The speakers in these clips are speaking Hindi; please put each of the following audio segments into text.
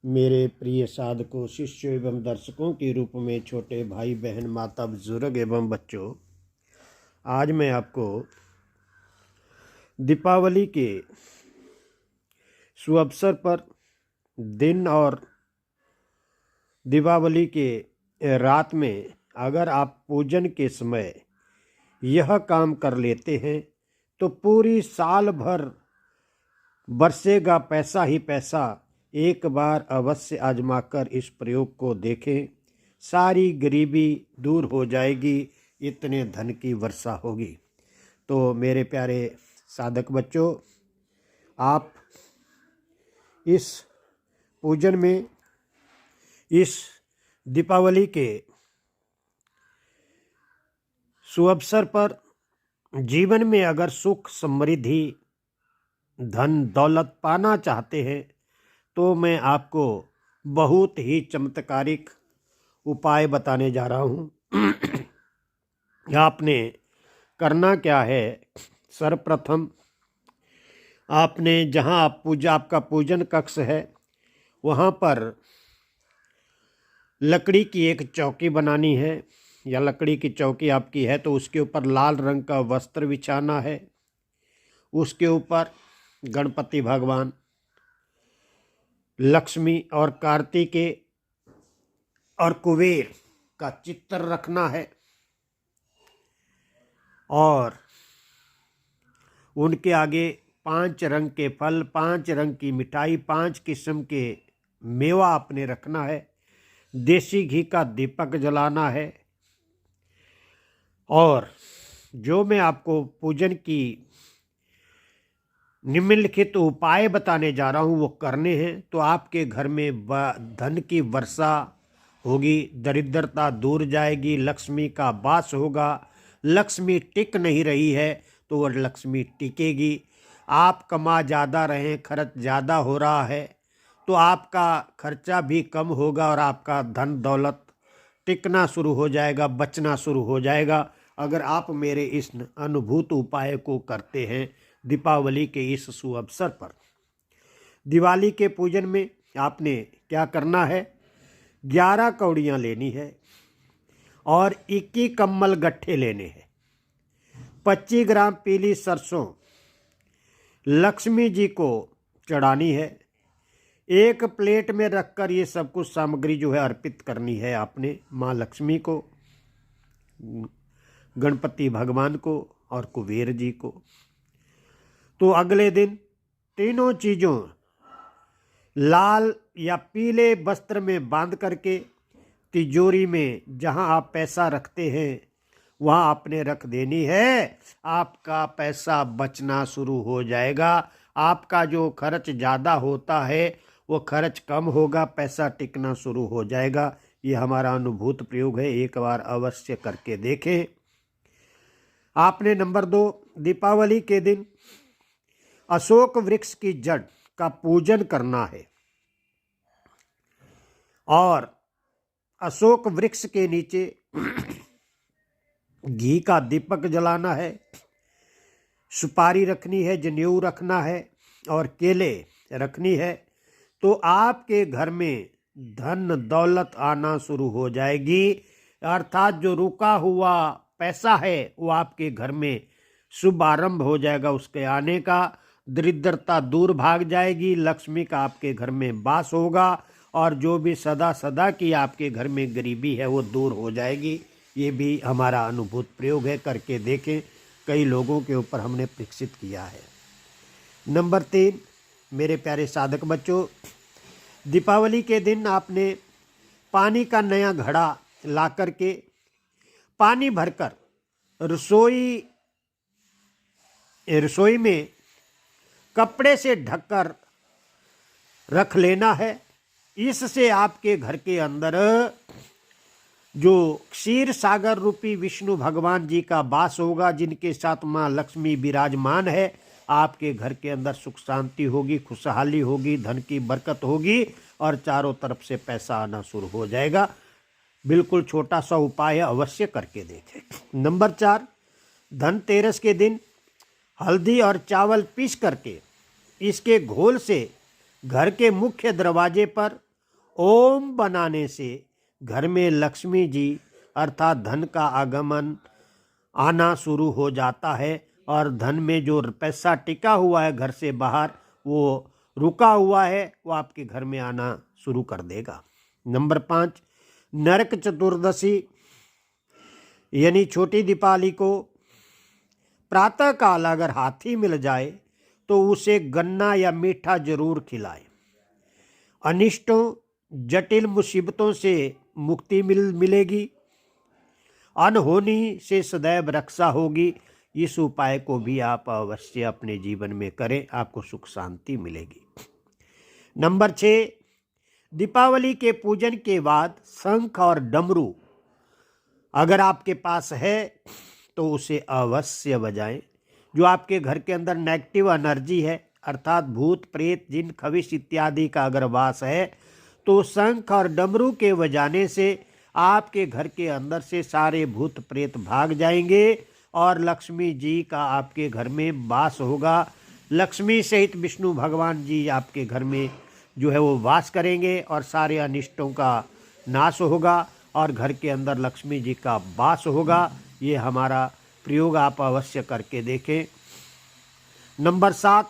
मेरे प्रिय साधकों, शिष्यों एवं दर्शकों के रूप में छोटे भाई बहन, माता, बुजुर्ग एवं बच्चों, आज मैं आपको दीपावली के शुभ अवसर पर दिन और दीपावली के रात में अगर आप पूजन के समय यह काम कर लेते हैं तो पूरी साल भर बरसेगा पैसा ही पैसा। एक बार अवश्य आजमाकर इस प्रयोग को देखें, सारी गरीबी दूर हो जाएगी, इतने धन की वर्षा होगी। तो मेरे प्यारे साधक बच्चों, आप इस पूजन में, इस दीपावली के शुभ अवसर पर जीवन में अगर सुख समृद्धि धन दौलत पाना चाहते हैं तो मैं आपको बहुत ही चमत्कारिक उपाय बताने जा रहा हूँ। आपने करना क्या है, सर्वप्रथम आपने जहाँ आपका पूजन कक्ष है वहाँ पर लकड़ी की एक चौकी बनानी है, या लकड़ी की चौकी आपकी है तो उसके ऊपर लाल रंग का वस्त्र बिछाना है। उसके ऊपर गणपति भगवान, लक्ष्मी और कार्तिकेय और कुबेर का चित्र रखना है और उनके आगे 5 रंग के फल, 5 रंग की मिठाई, 5 किस्म के मेवा आपने रखना है। देसी घी का दीपक जलाना है और जो मैं आपको पूजन की निम्नलिखित उपाय बताने जा रहा हूँ वो करने हैं तो आपके घर में धन की वर्षा होगी, दरिद्रता दूर जाएगी, लक्ष्मी का वास होगा। लक्ष्मी टिक नहीं रही है तो वह लक्ष्मी टिकेगी। आप कमा ज़्यादा रहे, खर्च ज़्यादा हो रहा है तो आपका खर्चा भी कम होगा और आपका धन दौलत टिकना शुरू हो जाएगा, बचना शुरू हो जाएगा अगर आप मेरे इस अनुभूत उपाय को करते हैं दीपावली के इस शुभ अवसर पर। दिवाली के पूजन में आपने क्या करना है, 11 कौड़ियाँ लेनी है और 21 कम्मल गट्ठे लेने हैं। 25 ग्राम पीली सरसों लक्ष्मी जी को चढ़ानी है। एक प्लेट में रखकर ये सब कुछ सामग्री जो है अर्पित करनी है आपने माँ लक्ष्मी को, गणपति भगवान को और कुबेर जी को। तो अगले दिन तीनों चीज़ों लाल या पीले वस्त्र में बांध करके तिजोरी में जहां आप पैसा रखते हैं वहां आपने रख देनी है। आपका पैसा बचना शुरू हो जाएगा। आपका जो खर्च ज़्यादा होता है वो खर्च कम होगा, पैसा टिकना शुरू हो जाएगा। ये हमारा अनुभूत प्रयोग है, एक बार अवश्य करके देखें। आपने नंबर 2, दीपावली के दिन अशोक वृक्ष की जड़ का पूजन करना है और अशोक वृक्ष के नीचे घी का दीपक जलाना है, सुपारी रखनी है, जनेऊ रखना है और केले रखनी है। तो आपके घर में धन दौलत आना शुरू हो जाएगी, अर्थात जो रुका हुआ पैसा है वो आपके घर में शुभ आरंभ हो जाएगा उसके आने का। दरिद्रता दूर भाग जाएगी, लक्ष्मी का आपके घर में वास होगा और जो भी सदा सदा की आपके घर में गरीबी है वो दूर हो जाएगी। ये भी हमारा अनुभूत प्रयोग है, करके देखें। कई लोगों के ऊपर हमने परीक्षित किया है। नंबर 3, मेरे प्यारे साधक बच्चों, दीपावली के दिन आपने पानी का नया घड़ा ला करके पानी भरकर रसोई में कपड़े से ढककर रख लेना है। इससे आपके घर के अंदर जो क्षीर सागर रूपी विष्णु भगवान जी का वास होगा, जिनके साथ माँ लक्ष्मी विराजमान है, आपके घर के अंदर सुख शांति होगी, खुशहाली होगी, धन की बरकत होगी और चारों तरफ से पैसा आना शुरू हो जाएगा। बिल्कुल छोटा सा उपाय है, अवश्य करके देखें। नंबर 4, धनतेरस के दिन हल्दी और चावल पीस करके इसके घोल से घर के मुख्य दरवाजे पर ओम बनाने से घर में लक्ष्मी जी अर्थात धन का आगमन आना शुरू हो जाता है और धन में जो पैसा टिका हुआ है घर से बाहर, वो रुका हुआ है, वो आपके घर में आना शुरू कर देगा। नंबर 5, नरक चतुर्दशी यानी छोटी दीपावली को प्रातः काल अगर हाथी मिल जाए तो उसे गन्ना या मीठा जरूर खिलाए। अनिष्टों जटिल मुसीबतों से मुक्ति मिलेगी। अनहोनी से सदैव रक्षा होगी। इस उपाय को भी आप अवश्य अपने जीवन में करें, आपको सुख शांति मिलेगी। नंबर 6, दीपावली के पूजन के बाद शंख और डमरू अगर आपके पास है तो उसे अवश्य बजाएं। जो आपके घर के अंदर नेगेटिव एनर्जी है अर्थात भूत प्रेत जिन खविश इत्यादि का अगर वास है तो शंख और डमरू के बजाने से आपके घर के अंदर से सारे भूत प्रेत भाग जाएंगे और लक्ष्मी जी का आपके घर में वास होगा। लक्ष्मी सहित विष्णु भगवान जी आपके घर में जो है वो वास करेंगे और सारे अनिष्टों का नाश होगा और घर के अंदर लक्ष्मी जी का वास होगा। ये हमारा प्रयोग आप अवश्य करके देखें। नंबर 7,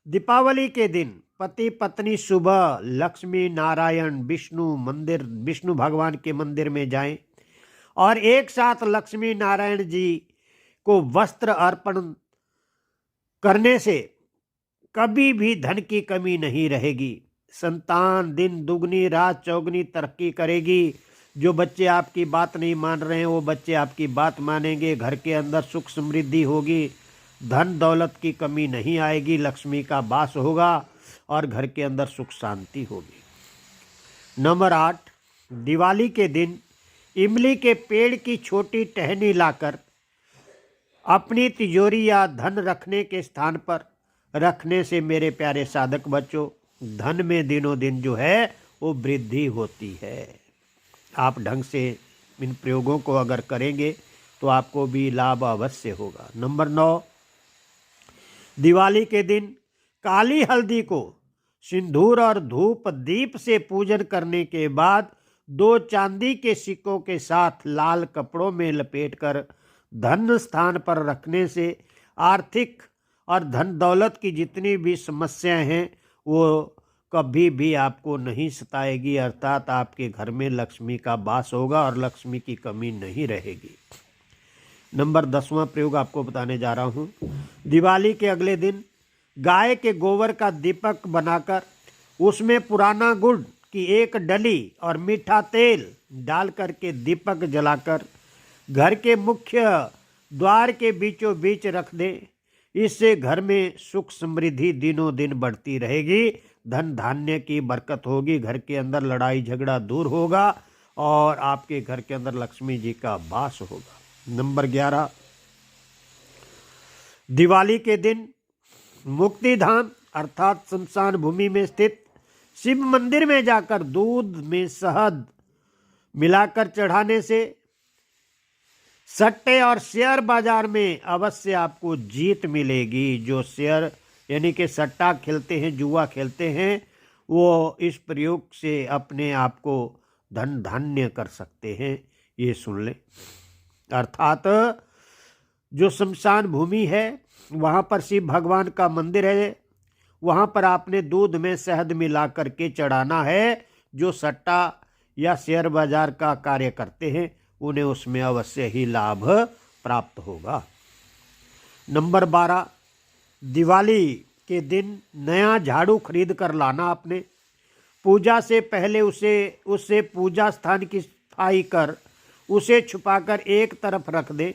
दीपावली के दिन पति पत्नी सुबह लक्ष्मी नारायण विष्णु भगवान के मंदिर में जाएं और एक साथ लक्ष्मी नारायण जी को वस्त्र अर्पण करने से कभी भी धन की कमी नहीं रहेगी। संतान दिन दुगनी रात चौगनी तरक्की करेगी। जो बच्चे आपकी बात नहीं मान रहे हैं वो बच्चे आपकी बात मानेंगे। घर के अंदर सुख समृद्धि होगी, धन दौलत की कमी नहीं आएगी, लक्ष्मी का वास होगा और घर के अंदर सुख शांति होगी। नंबर 8, दिवाली के दिन इमली के पेड़ की छोटी टहनी लाकर अपनी तिजोरी या धन रखने के स्थान पर रखने से मेरे प्यारे साधक बच्चों धन में दिनों दिन जो है वो वृद्धि होती है। आप ढंग से इन प्रयोगों को अगर करेंगे तो आपको भी लाभ अवश्य होगा। नंबर 9, दिवाली के दिन काली हल्दी को सिंदूर और धूप दीप से पूजन करने के बाद 2 चांदी के सिक्कों के साथ लाल कपड़ों में लपेटकर धन स्थान पर रखने से आर्थिक और धन दौलत की जितनी भी समस्याएं हैं वो कभी भी आपको नहीं सताएगी अर्थात आपके घर में लक्ष्मी का वास होगा और लक्ष्मी की कमी नहीं रहेगी। नंबर 10वां प्रयोग आपको बताने जा रहा हूँ। दिवाली के अगले दिन गाय के गोबर का दीपक बनाकर उसमें पुराना गुड़ की 1 डली और मीठा तेल डाल करके दीपक जलाकर घर के मुख्य द्वार के बीचों बीच रख दें। इससे घर में सुख समृद्धि दिनों दिन बढ़ती रहेगी, धन धान्य की बरकत होगी, घर के अंदर लड़ाई झगड़ा दूर होगा और आपके घर के अंदर लक्ष्मी जी का वास होगा। नंबर 11, दिवाली के दिन मुक्ति धाम अर्थात शमशान भूमि में स्थित शिव मंदिर में जाकर दूध में शहद मिलाकर चढ़ाने से सट्टे और शेयर बाजार में अवश्य आपको जीत मिलेगी। जो शेयर यानी कि सट्टा खेलते हैं, जुआ खेलते हैं, वो इस प्रयोग से अपने आप को धन धान्य कर सकते हैं। ये सुन लें। अर्थात जो शमशान भूमि है वहाँ पर शिव भगवान का मंदिर है, वहाँ पर आपने दूध में शहद मिला करके चढ़ाना है। जो सट्टा या शेयर बाजार का कार्य करते हैं उन्हें उसमें अवश्य ही लाभ प्राप्त होगा। नंबर 12, दिवाली के दिन नया झाड़ू खरीद कर लाना आपने। पूजा से पहले उससे पूजा स्थान की सफाई कर उसे छुपाकर एक तरफ रख दें।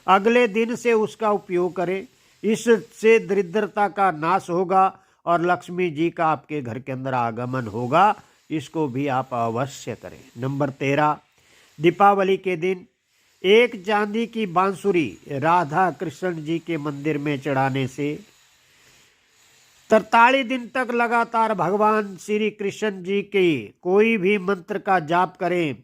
अगले दिन से उसका उपयोग करें। इससे दरिद्रता का नाश होगा और लक्ष्मी जी का आपके घर के अंदर आगमन होगा। इसको भी आप अवश्य करें। नंबर 13, दीपावली के दिन 1 चांदी की बांसुरी राधा कृष्ण जी के मंदिर में चढ़ाने से 43 दिन तक लगातार भगवान श्री कृष्ण जी के कोई भी मंत्र का जाप करें,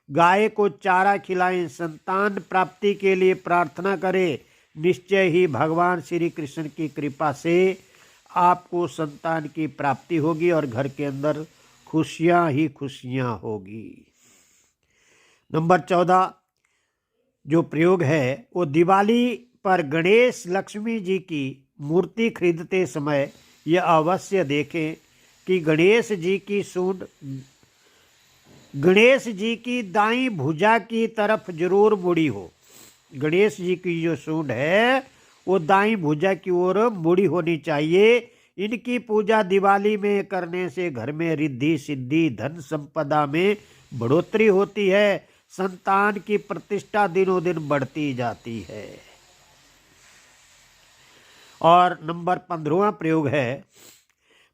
गाय को चारा खिलाएं, संतान प्राप्ति के लिए प्रार्थना करें। निश्चय ही भगवान श्री कृष्ण की कृपा से आपको संतान की प्राप्ति होगी और घर के अंदर खुशियां ही खुशियां होगी। नंबर 14 जो प्रयोग है वो दिवाली पर गणेश लक्ष्मी जी की मूर्ति खरीदते समय यह अवश्य देखें कि गणेश जी की दाईं भुजा की तरफ जरूर मुड़ी हो। गणेश जी की जो सूंड है वो दाईं भुजा की ओर मुड़ी होनी चाहिए। इनकी पूजा दिवाली में करने से घर में रिद्धि सिद्धि धन संपदा में बढ़ोतरी होती है, संतान की प्रतिष्ठा दिनों दिन बढ़ती जाती है। और नंबर 15वां प्रयोग है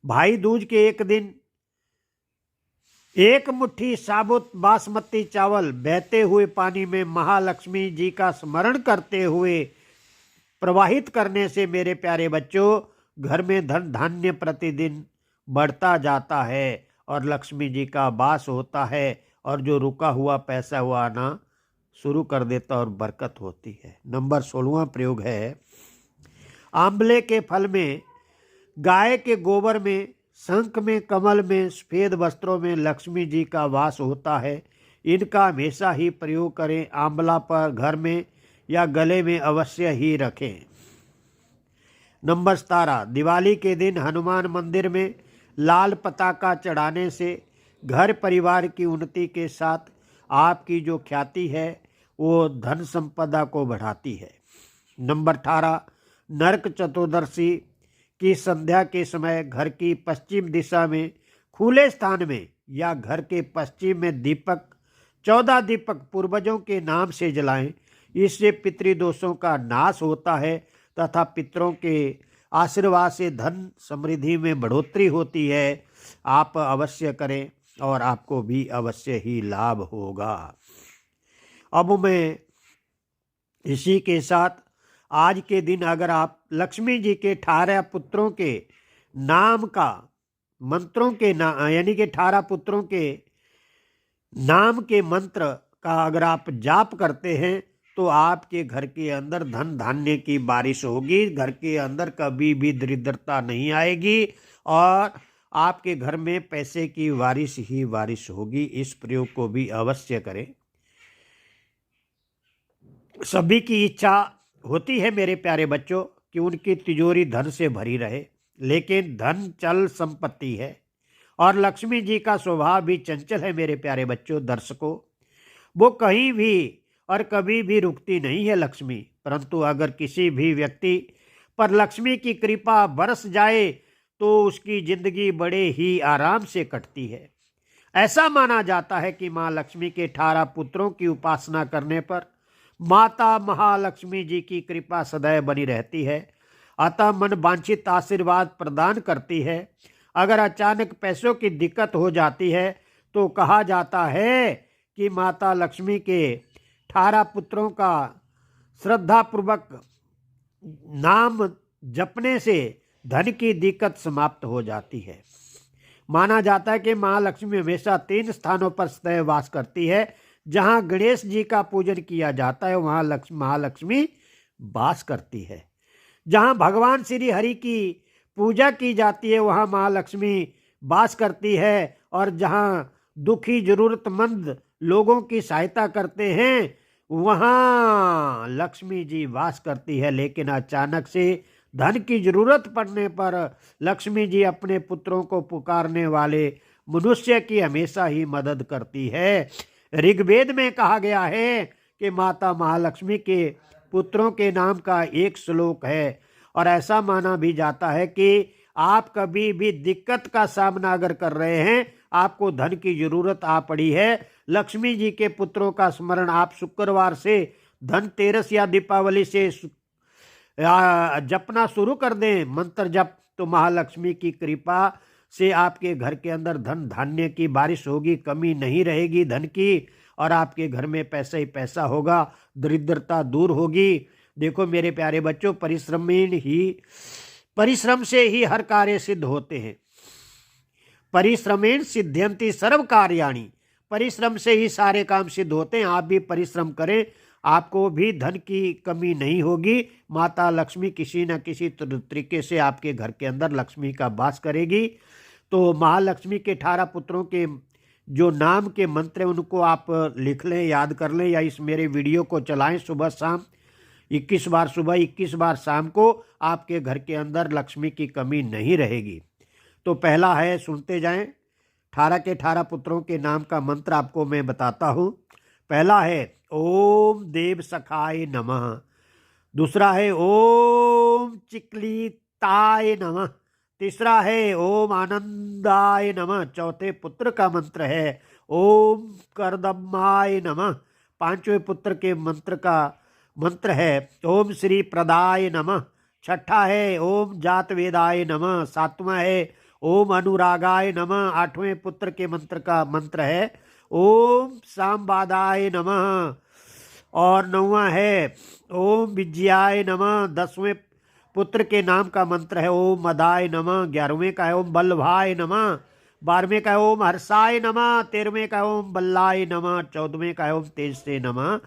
भाई दूज के एक दिन एक मुट्ठी साबुत बासमती चावल बहते हुए पानी में महालक्ष्मी जी का स्मरण करते हुए प्रवाहित करने से मेरे प्यारे बच्चों घर में धन धान्य प्रतिदिन बढ़ता जाता है और लक्ष्मी जी का वास होता है और जो रुका हुआ पैसा हुआ आना शुरू कर देता और बरकत होती है। नंबर 16वां प्रयोग है आंवले के फल में, गाय के गोबर में, शंख में, कमल में, सफेद वस्त्रों में लक्ष्मी जी का वास होता है। इनका हमेशा ही प्रयोग करें। आंवला पर घर में या गले में अवश्य ही रखें। नंबर 17 दिवाली के दिन हनुमान मंदिर में लाल पताका चढ़ाने से घर परिवार की उन्नति के साथ आपकी जो ख्याति है वो धन संपदा को बढ़ाती है। नंबर 18 नरक चतुर्दशी की संध्या के समय घर की पश्चिम दिशा में खुले स्थान में या घर के पश्चिम में 14 दीपक पूर्वजों के नाम से जलाएं। इससे पितृदोषों का नाश होता है तथा पितरों के आशीर्वाद से धन समृद्धि में बढ़ोतरी होती है। आप अवश्य करें और आपको भी अवश्य ही लाभ होगा। अब मैं इसी के साथ आज के दिन अगर आप लक्ष्मी जी के 18 पुत्रों के नाम का मंत्रों के यानी कि 18 पुत्रों के नाम के मंत्र का अगर आप जाप करते हैं तो आपके घर के अंदर धन धान्य की बारिश होगी। घर के अंदर कभी भी दरिद्रता नहीं आएगी और आपके घर में पैसे की बारिश ही बारिश होगी। इस प्रयोग को भी अवश्य करें। सभी की इच्छा होती है मेरे प्यारे बच्चों कि उनकी तिजोरी धन से भरी रहे, लेकिन धन चल संपत्ति है और लक्ष्मी जी का स्वभाव भी चंचल है। मेरे प्यारे बच्चों दर्शकों, वो कहीं भी और कभी भी रुकती नहीं है लक्ष्मी, परंतु अगर किसी भी व्यक्ति पर लक्ष्मी की कृपा बरस जाए तो उसकी जिंदगी बड़े ही आराम से कटती है। ऐसा माना जाता है कि माँ लक्ष्मी के 18 पुत्रों की उपासना करने पर माता महालक्ष्मी जी की कृपा सदैव बनी रहती है, अतः मन वांछित आशीर्वाद प्रदान करती है। अगर अचानक पैसों की दिक्कत हो जाती है तो कहा जाता है कि माता लक्ष्मी के 18 पुत्रों का श्रद्धापूर्वक नाम जपने से धन की दिक्कत समाप्त हो जाती है। माना जाता है कि माँ लक्ष्मी हमेशा 3 स्थानों पर सदैव वास करती है। जहाँ गणेश जी का पूजन किया जाता है वहाँ महालक्ष्मी वास करती है। जहाँ भगवान श्री हरि की पूजा की जाती है वहाँ महालक्ष्मी वास करती है और जहाँ दुखी जरूरतमंद लोगों की सहायता करते हैं वहाँ लक्ष्मी जी वास करती है। लेकिन अचानक से धन की जरूरत पड़ने पर लक्ष्मी जी अपने पुत्रों को पुकारने वाले मनुष्य की हमेशा ही मदद करती है। ऋग्वेद में कहा गया है कि माता महालक्ष्मी के पुत्रों के नाम का एक श्लोक है और ऐसा माना भी जाता है कि आप कभी भी दिक्कत का सामना अगर कर रहे हैं, आपको धन की जरूरत आ पड़ी है, लक्ष्मी जी के पुत्रों का स्मरण आप शुक्रवार से धनतेरस या दीपावली से जपना शुरू कर दें मंत्र जप, तो महालक्ष्मी की कृपा से आपके घर के अंदर धन धान्य की बारिश होगी, कमी नहीं रहेगी धन की और आपके घर में पैसा ही पैसा होगा, दरिद्रता दूर होगी। देखो मेरे प्यारे बच्चों, परिश्रम से ही हर कार्य सिद्ध होते हैं। परिश्रमेण सिद्ध्यन्ति सर्व कार्याणि, परिश्रम से ही सारे काम सिद्ध होते हैं। आप भी परिश्रम करें, आपको भी धन की कमी नहीं होगी। माता लक्ष्मी किसी न किसी तरीके से आपके घर के अंदर लक्ष्मी का वास करेगी। तो महालक्ष्मी के 18 पुत्रों के जो नाम के मंत्र हैं उनको आप लिख लें, याद कर लें, या इस मेरे वीडियो को चलाएं सुबह शाम 21 बार सुबह 21 बार शाम को। आपके घर के अंदर लक्ष्मी की कमी नहीं रहेगी। तो पहला है, सुनते जाएं, 18 के 18 पुत्रों के नाम का मंत्र आपको मैं बताता हूँ। पहला है ओम देव सखाय नमः। दूसरा है ओम चिकलिताय नमः। तीसरा है ओम आनंदाय नमः। चौथे पुत्र का मंत्र है ओम करदमाय नमः। पांचवें पुत्र के मंत्र है ओम श्री प्रदाय नमः। छठा है ओम जातवेदाय नमः। सातवां है ओम अनुरागाय नमः। आठवें पुत्र के मंत्र है ओम सांबादाय नमः। और नौवां है ओम विजयाय नमः। 10वें पुत्र के नाम का मंत्र है ओम मदाय नमः। 11वें का है ओम बल्लभाय नमः। 12वें का है ओम हर्षाय नमः। 13वें का है ओम बल्लाय नमः। 14वें का है ओम तेजसे नमः।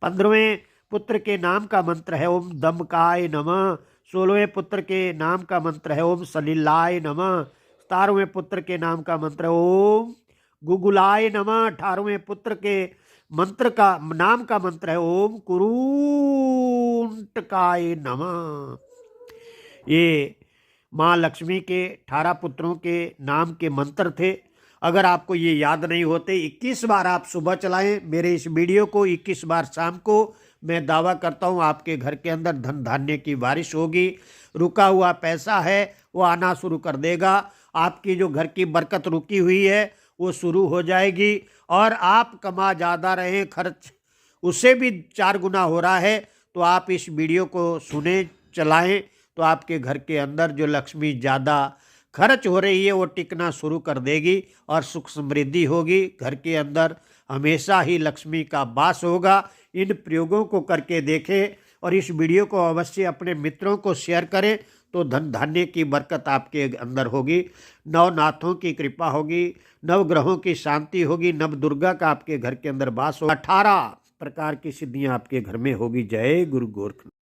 15वें पुत्र के नाम का मंत्र है ओम दमकाय नमः। 16वें पुत्र के नाम का मंत्र है ओम सलिलाय नमः। 17वें पुत्र के नाम का मंत्र है ओम गुगुलाय नमः। 18वें पुत्र के नाम का मंत्र है ओम कुरूंटकाय नमः। ये माँ लक्ष्मी के 18 पुत्रों के नाम के मंत्र थे। अगर आपको ये याद नहीं होते, 21 बार आप सुबह चलाएं मेरे इस वीडियो को, 21 बार शाम को। मैं दावा करता हूँ आपके घर के अंदर धन धान्य की बारिश होगी। रुका हुआ पैसा है वो आना शुरू कर देगा। आपकी जो घर की बरकत रुकी हुई है वो शुरू हो जाएगी। और आप कमा ज़्यादा रहे, खर्च उससे भी 4 गुना हो रहा है, तो आप इस वीडियो को सुने, चलाएं, तो आपके घर के अंदर जो लक्ष्मी ज़्यादा खर्च हो रही है वो टिकना शुरू कर देगी और सुख समृद्धि होगी। घर के अंदर हमेशा ही लक्ष्मी का वास होगा। इन प्रयोगों को करके देखें और इस वीडियो को अवश्य अपने मित्रों को शेयर करें, तो धन धान्य की बरकत आपके अंदर होगी, नवनाथों की कृपा होगी, नवग्रहों की शांति होगी, नव दुर्गा का आपके घर के अंदर वास होगा, 18 प्रकार की सिद्धियां आपके घर में होगी। जय गुरु गोरखनाथ।